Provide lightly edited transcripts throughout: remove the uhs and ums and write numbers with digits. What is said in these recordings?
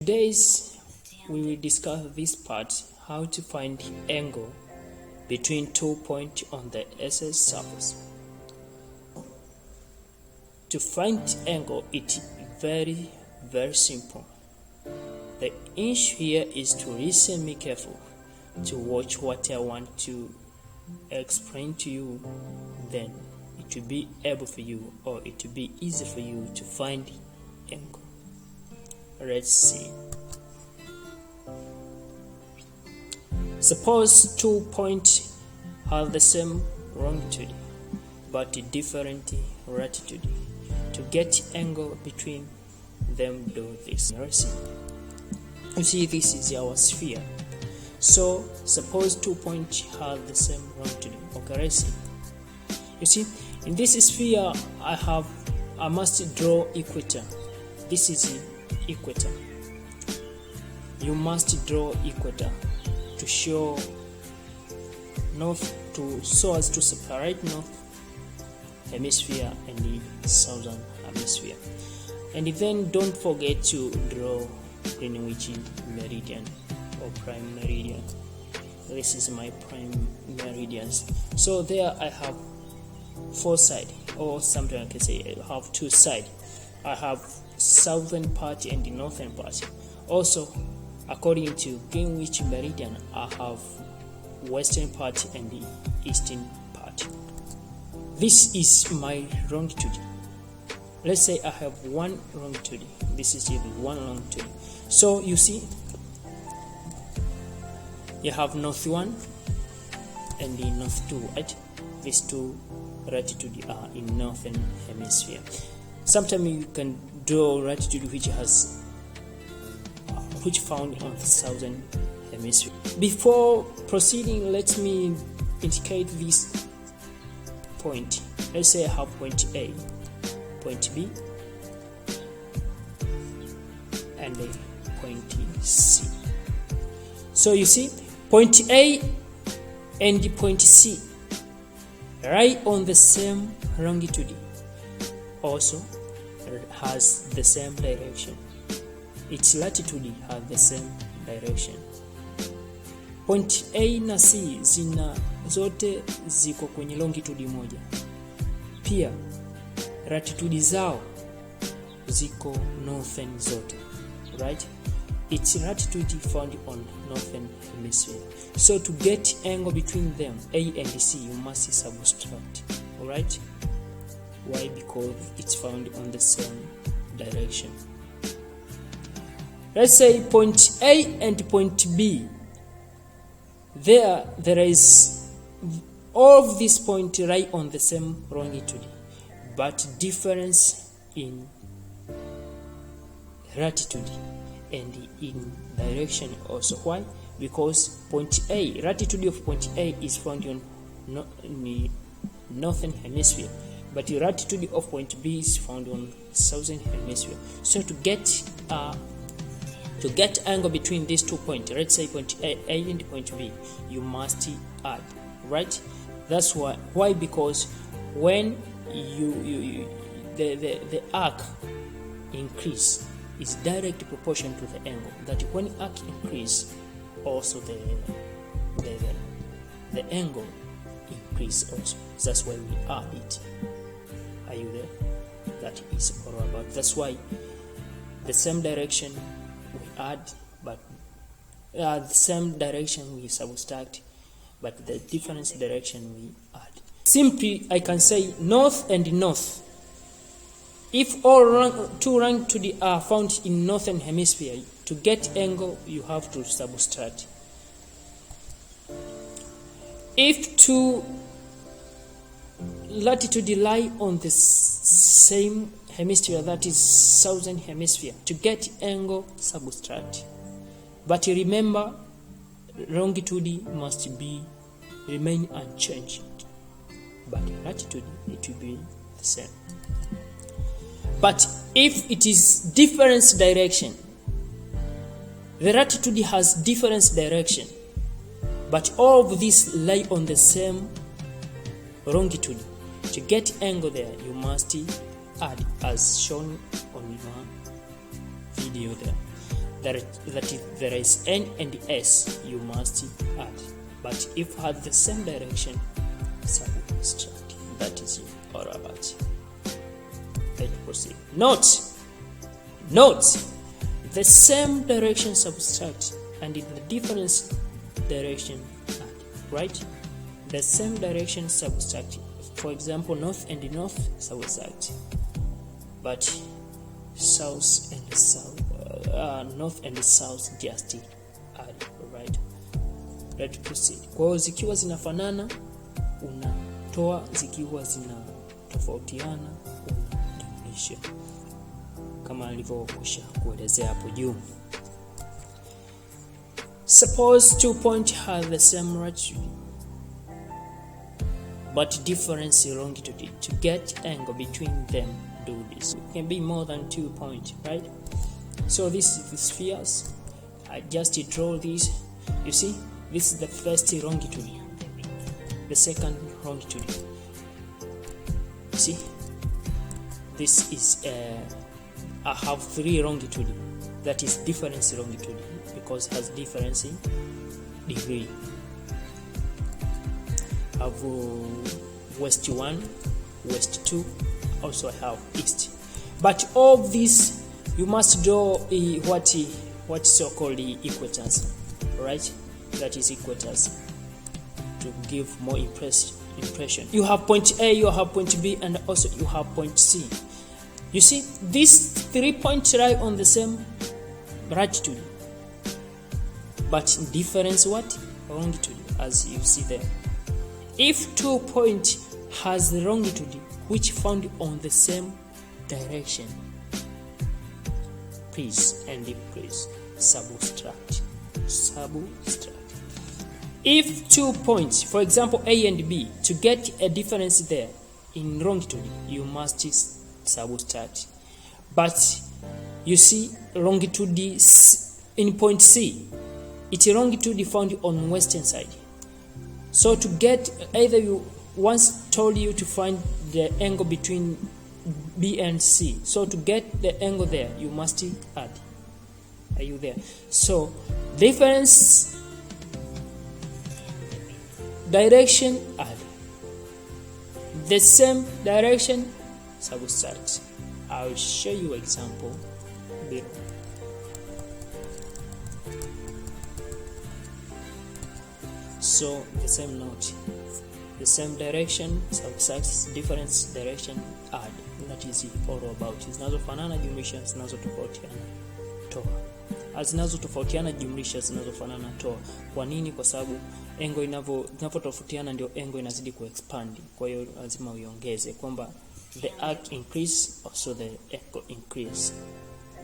Today's we will discuss this part, how to find angle between 2 points on the SS surface. To find angle, it's very simple. The issue here is to listen me careful, to watch what I want to explain to you, then it will be able for you, or it will be easy for you to find angle. Let's see. Suppose 2 points have the same longitude but different latitude. To get angle between them, do this. Let's see. You see, this is our sphere. So suppose 2 points have the same longitude. Okay, let's see. You see, in this sphere I must draw equator. This is equator. You must draw equator to show so as to separate north hemisphere and the southern hemisphere. And then don't forget to draw Greenwich meridian or prime meridian. This is my prime meridians. So there I have 4 sides, or sometimes I can say I have 2 sides. I have southern part and the northern part. Also, according to Greenwich meridian, I have western part and the eastern part. This is my longitude. Let's say I have one longitude. This is the one longitude. So you see, you have north 1 and the north 2, right? These 2 latitudes are in northern hemisphere. Sometimes you can draw latitude which found on the southern hemisphere. Before proceeding, let me indicate this point. Let's say I have point A, point B, and point C. So you see, point A and point C right on the same longitude, also has the same direction. Its latitude has the same direction. Point A na C zote ziko kwenye longitude moja. Pia latitude zao ziko northern zote, right? Its latitude found on northern hemisphere. So to get angle between them, A and C, you must subtract. Alright? Why? Because it's found on the same direction. Let's say point A and point B. There is all of these points right on the same longitude, but difference in latitude and in direction also. Why? Because point A, latitude of point A is found on the northern hemisphere, but the latitude of point B is found on southern hemisphere. So to get angle between these 2 points, let's say point A and point B, you must add, right? That's why because when the arc increase is direct proportion to the angle. That when arc increase, also the angle increase also. That's why we add it. Are you there? That is all about. That's why the same direction we add, but the same direction we subtract, but the different direction we add. Simply, I can say north and north. If all 2 longitudes are found in northern hemisphere, to get angle, you have to subtract. If 2 latitudes lie on the same hemisphere, that is southern hemisphere, to get angle, subtract. But remember, longitude must remain unchanged, but latitude, it will be the same. But if it is different direction, the latitude has different direction, but all of these lie on the same longitude. To get angle there, you must add as shown on your video there. that if there is n and s, you must add. But if had the same direction, subtract. That is all about it. Let's proceed. Note, the same direction subtract, and in the different direction add. Right? The same direction subtract. For example, north and north subtract, but south and south, north and south just add. Right? Let's proceed. Kwa hiyo zikiwa zinafanana unatoa, zikiwa zinatofautiana unajumlisha, kama alivyokwisha kuelezea hapo juu. Suppose 2 points have the same latitude but different longitude. To get angle between them, do this. It can be more than 2 points, right? So this is the spheres. I just draw this. You see, this is the first longitude, the second longitude. You see, this is I have 3 longitude. That is difference longitude because it has difference in degree. I have west 1, west 2, also I have east. But all this you must draw what so-called equators, right? That is equators to give more impression. You have point A, you have point B, and also you have point C. You see, these 3 points lie on the same latitude, but in difference what? Longitude, as you see there. If 2 point has the longitude which found on the same direction, please subtract. If 2 points, for example A and B, to get a difference there in longitude, you must subtract. But you see, longitude in point C, it's a longitude found on western side. So to get, either you once told you to find the angle between B and C. So to get the angle there, you must add. Are you there? So difference direction, add. The same direction, subtract. I'll show you example below. So the same note, the same direction subtract, different direction add. That is all about. Zinazofanana jumlisha, zinazotofautiana toa. Zinazotofautiana jumlisha, zinazofanana toa. Kwa nini? Kwa sababu engo inavyotofautiana ndio engo inazidi kuexpand. Kwa hiyo lazima uiongeze kwamba the arc increase, also the angle increase,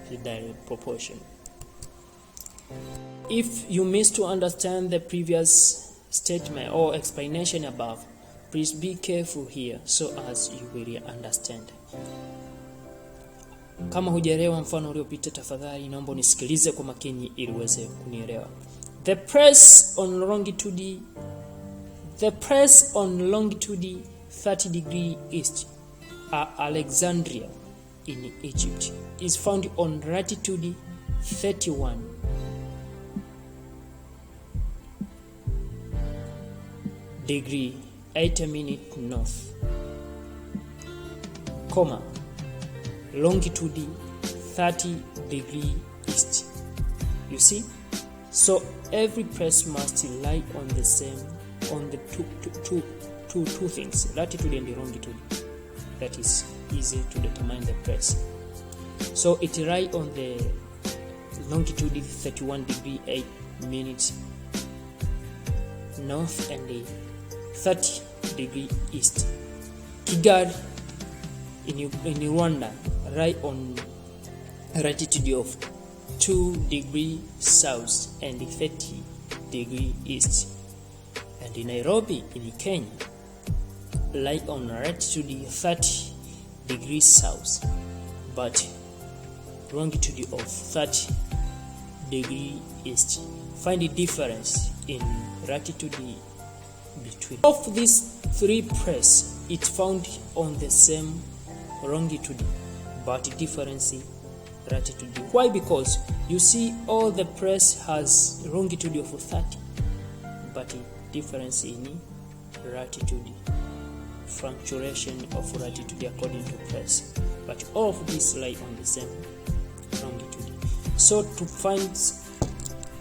the direct proportion. If you miss to understand the previous statement or explanation above, please be careful here so as you will understand. Kama hujaelewa mfano uliopita, tafadhali naomba unisikilize kwa makini ili uweze kunielewa. The press on longitude 30 degree east at Alexandria in Egypt is found on latitude 31 degree 8 minutes north, comma, longitude 30 degree east. You see, so every press must lie on the same, on the two things, latitude and longitude. That is easy to determine the press. So it lie on the longitude 31 degree 8 minutes north and the 30 degree east. Kigali in Rwanda lie on latitude of 2 degree south and 30 degree east. And in Nairobi in Kenya lie on latitude 30 degrees south but longitude of 30 degree east. Find the difference in latitude between. Of these 3 press, it found on the same longitude but difference latitude. Why? Because you see all the press has longitude of 30, but difference in latitude, fluctuation of latitude according to press, but all of these lie on the same longitude. So to find,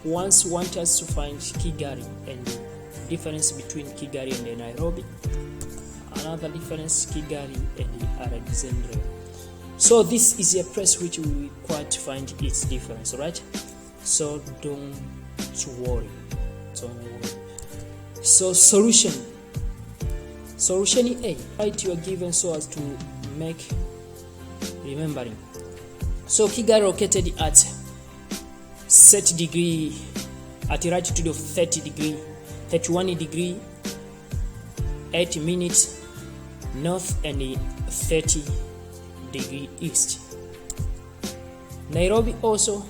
once want us to find Kigali and difference between Kigali and Nairobi, another difference Kigali and Alexandria. So this is a place which we require to find its difference, right? So don't worry. So solution A, write your given so as to make remembering. So Kigali located at set degree, at a latitude of 31 degree 8 minutes north and 30 degree east. Nairobi also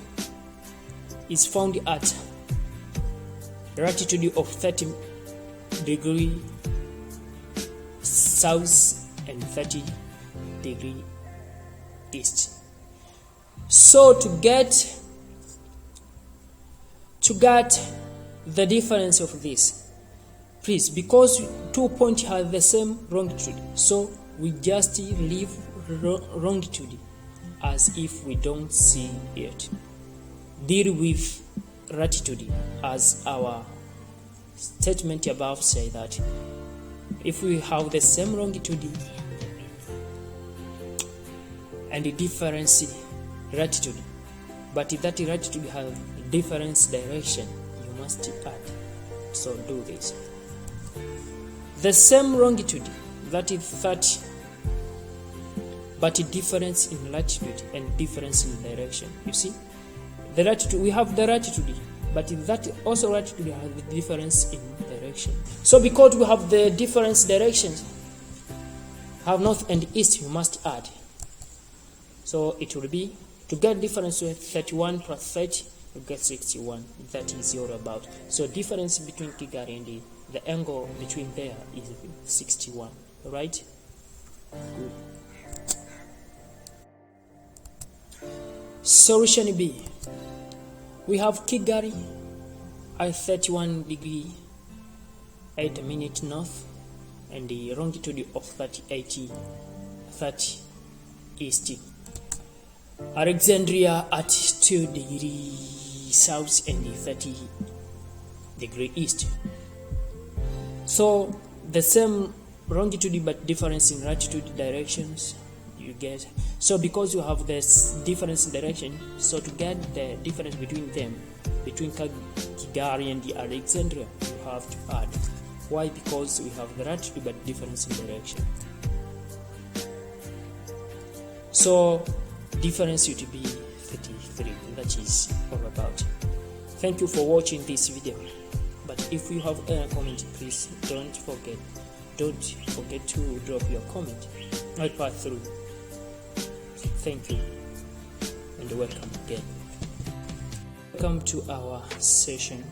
is found at latitude of 30 degree south and 30 degree east. So to get the difference of this, please, because 2 points have the same longitude, so we just leave longitude as if we don't see it. Deal with latitude as our statement above say that if we have the same longitude and the difference latitude, but that latitude has different direction, you must add. So do this. The same longitude, that is 30, but a difference in latitude and difference in direction. You see, the latitude, we have the latitude, but that also latitude has the difference in direction. So because we have the difference directions, have north and east, you must add. So it will be, to get difference with 31 plus 30, you get 61. That is all about. So difference between Kigali and the angle between there is 61. Right? Good. Solution B. We have Kigali at 31 degree 8 minutes north and the longitude of 30 east. Alexandria at 2 degrees south and 30 degree east. So the same longitude but difference in latitude directions you get. So because you have this difference in direction, so to get the difference between them, between Kigali and the Alexandria, you have to add. Why? Because we have the latitude but difference in direction. So difference would be 33. That is all about. Thank you for watching this video. But if you have any comment, please don't forget to drop your comment. I'll pass through. Thank you and welcome again. Welcome to our session